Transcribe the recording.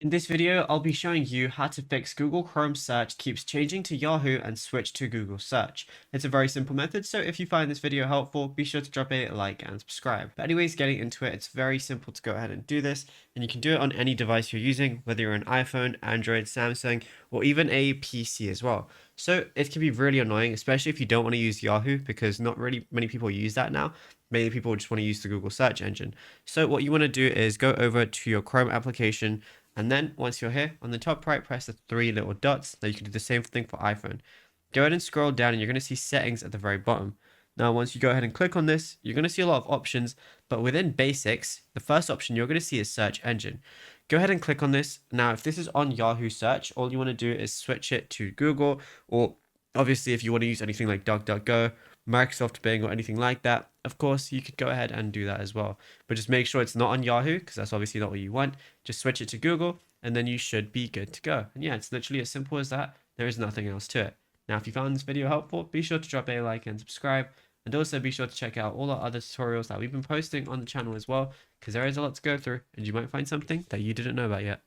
In this video, I'll be showing you how to fix Google Chrome search keeps changing to Yahoo and switch to Google search. It's a very simple method, so if you find this video helpful, be sure to drop a like and subscribe. But anyways, getting into it, it's very simple to go ahead and do this, and you can do it on any device you're using, whether you're an iPhone, Android, Samsung, or even a PC as well. So it can be really annoying, especially if you don't want to use Yahoo, because not really many people use that now. Many people just want to use the Google search engine. So what you want to do is go over to your Chrome application, and then once you're here, on the top right, press the three little dots. Now you can do the same thing for iPhone. Go ahead and scroll down and you're going to see settings at the very bottom. Now, once you go ahead and click on this, you're going to see a lot of options, but within basics, the first option you're going to see is search engine. Go ahead and click on this. Now, if this is on Yahoo search, all you want to do is switch it to Google, or obviously if you want to use anything like DuckDuckGo, Microsoft Bing, or anything like that, of course, you could go ahead and do that as well. But just make sure it's not on Yahoo, because that's obviously not what you want. Just switch it to Google, and then you should be good to go. And yeah, it's literally as simple as that. There is nothing else to it. Now, if you found this video helpful, be sure to drop a like and subscribe. And also be sure to check out all our other tutorials that we've been posting on the channel as well, because there is a lot to go through, and you might find something that you didn't know about yet.